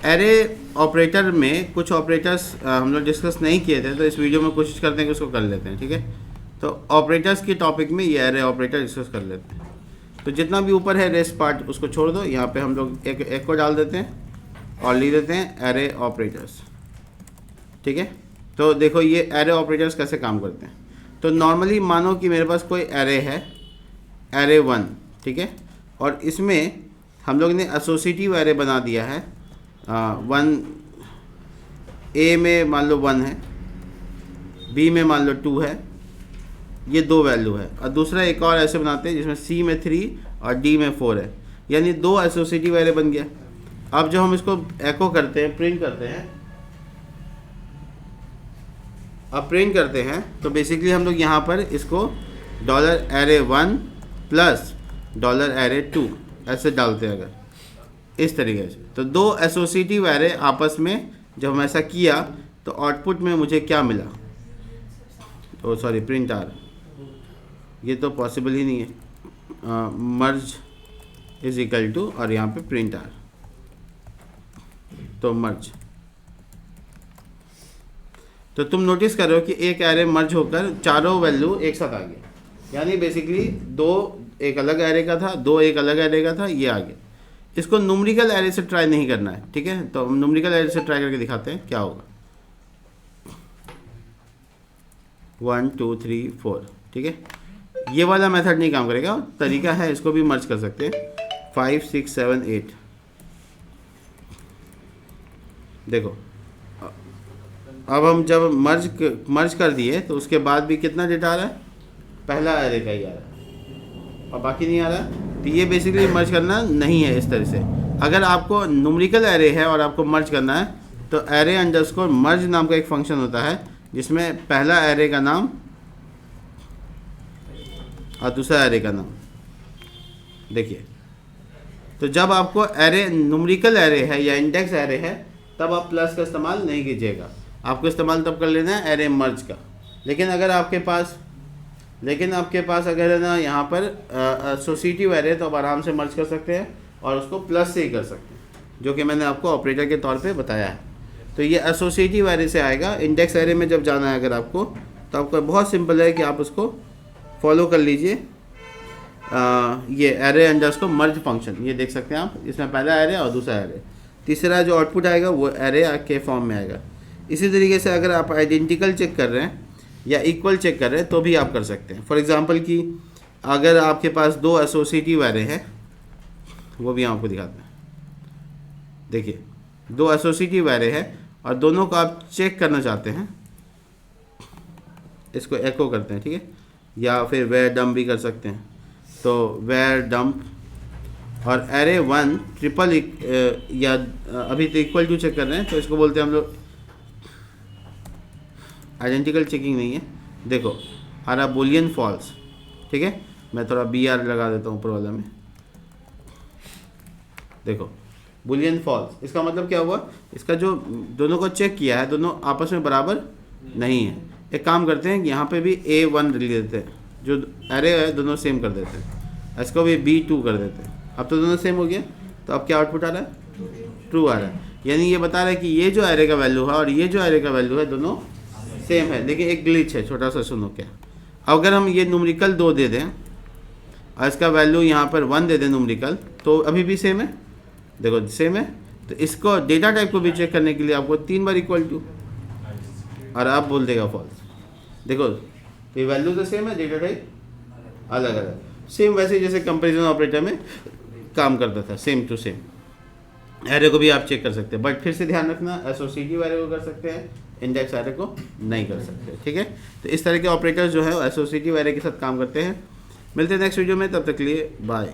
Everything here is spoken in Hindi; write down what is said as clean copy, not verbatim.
एरे ऑपरेटर में कुछ ऑपरेटर्स हम लोग डिस्कस नहीं किए थे, तो इस वीडियो में कोशिश करते हैं कि उसको कर लेते हैं, ठीक है। तो ऑपरेटर्स के टॉपिक में ये एरे ऑपरेटर डिस्कस कर लेते हैं। तो जितना भी ऊपर है रेस्ट पार्ट उसको छोड़ दो, यहाँ पे हम लोग एक को डाल देते हैं और लिख देते हैं एरे ऑपरेटर्स, ठीक है। तो देखो ये एरे ऑपरेटर्स कैसे काम करते हैं। तो नॉर्मली मानो कि मेरे पास कोई एरे है, एरे 1, ठीक है, और इसमें हम लोग ने एसोसिएटिव एरे बना दिया है। 1 ए में मान लो 1 है, बी में मान लो 2 है, ये 2 वैल्यू है, और दूसरा एक और ऐसे बनाते हैं जिसमें सी में 3 और डी में 4 है, यानी 2 एसोसिएटिव एरे बन गया। अब जब हम इसको एको करते हैं, प्रिंट करते हैं, अब प्रिंट करते हैं तो बेसिकली हम लोग यहाँ पर इसको $array1 प्लस $array2 ऐसे डालते हैं अगर इस तरीके से। तो 2 एसोसिएटिव एरे आपस में जब हम ऐसा किया तो आउटपुट में मुझे क्या मिला, ओ सॉरी प्रिंट आर, ये तो पॉसिबल ही नहीं है। मर्ज इज इक्वल टू और यहाँ पे प्रिंट आर, तो मर्ज। तो तुम नोटिस कर रहे हो कि एक एरे मर्ज होकर चारों वैल्यू एक साथ आ गया, यानी बेसिकली 2 एक अलग एरे का था, 2 एक अलग एरे का था, ये आ गया। इसको न्यूमेरिकल एरे से ट्राई नहीं करना है, ठीक है। तो हम न्यूमेरिकल एरे से ट्राई करके दिखाते हैं क्या होगा। 1 2 3 4, ठीक है। ये वाला मेथड नहीं काम करेगा, तरीका है, इसको भी मर्ज कर सकते हैं। 5 6 7 8, देखो अब हम जब मर्ज कर दिए तो उसके बाद भी कितना डेटा आ रहा है, पहला एरे का ही आ रहा है और बाकी नहीं आ रहा है। तो ये बेसिकली मर्ज करना नहीं है इस तरह से। अगर आपको न्यूमेरिकल एरे है और आपको मर्ज करना है तो एरे अंडरस्कोर मर्ज नाम का एक फंक्शन होता है जिसमें पहला एरे का नाम और दूसरा एरे का नाम, देखिए। तो जब आपको एरे न्यूमेरिकल एरे है या इंडेक्स एरे है तब आप प्लस का इस्तेमाल नहीं कीजिएगा, आपको इस्तेमाल तब कर लेना है एरे मर्ज का। लेकिन अगर आपके पास अगर है ना यहाँ पर एसोसिएटिव एरे, तो आप आराम से मर्ज कर सकते हैं और उसको प्लस से ही कर सकते हैं, जो कि मैंने आपको ऑपरेटर के तौर पे बताया है। तो ये एसोसिएटिव एरे से आएगा। इंडेक्स एरे में जब जाना है अगर आपको, तो आपको बहुत सिंपल है कि आप उसको फॉलो कर लीजिए। ये एरे अंडरस्कोर मर्ज फंक्शन, ये देख सकते हैं आप, इसमें पहला एरे और दूसरा एरे, तीसरा जो आउटपुट आएगा वो एरे के फॉर्म में आएगा। इसी तरीके से अगर आप आइडेंटिकल चेक कर रहे हैं या इक्वल चेक कर रहे हैं तो भी आप कर सकते हैं। फॉर एग्जांपल कि अगर आपके पास 2 एसोसिएटिव एरे हैं, वो भी आपको दिखाते हैं, देखिए 2 एसोसिएटिव एरे है और दोनों को आप चेक करना चाहते हैं, इसको एको करते हैं, ठीक है, या फिर वेयर डम्प भी कर सकते हैं। तो वेयर डम्प और एरे 1 ट्रिपल या अभी तो इक्वल टू चेक कर रहे हैं, तो इसको बोलते हैं हम लोग आइडेंटिकल चेकिंग नहीं है। देखो आ रहा बुलियन फॉल्स, ठीक है, मैं थोड़ा BR लगा देता हूँ ऊपर वाला में, देखो बुलियन फॉल्स। इसका मतलब क्या हुआ, इसका जो दोनों को चेक किया है दोनों आपस में बराबर नहीं है। एक काम करते हैं कि यहाँ पे भी A1 लिख देते हैं, जो एरे है दोनों सेम कर देते हैं, इसको भी B2 कर देते हैं। अब तो दोनों सेम हो गया, तो अब क्या आउटपुट आ रहा है, ट्रू आ रहा है। यानी ये बता रहा है कि ये जो एरे का वैल्यू है और ये जो एरे का वैल्यू है दोनों सेम है। लेकिन एक ग्लिच है छोटा सा, सुनो क्या। अगर हम ये न्यूमेरिकल 2 दे दें और इसका वैल्यू यहाँ पर 1 दे दें न्यूमेरिकल, तो अभी भी सेम है, देखो सेम है। तो इसको डेटा टाइप को भी चेक करने के लिए आपको 3 बार इक्वल टू, और आप बोल देगा फॉल्स। देखो ये वैल्यू तो सेम है, डेटा टाइप अलग अलग, सेम वैसे जैसे कंपेरिजन ऑपरेटर में काम करता था, सेम टू सेम। एरे को भी आप चेक कर सकते हैं, बट फिर से ध्यान रखना एसोसिएटिव एरे को कर सकते हैं, इंडेक्स एरे को नहीं कर सकते, ठीक है। तो इस तरह के ऑपरेटर्स जो है एसोसिएटिव एरे के साथ काम करते हैं। मिलते हैं नेक्स्ट वीडियो में, तब तक के लिए बाय।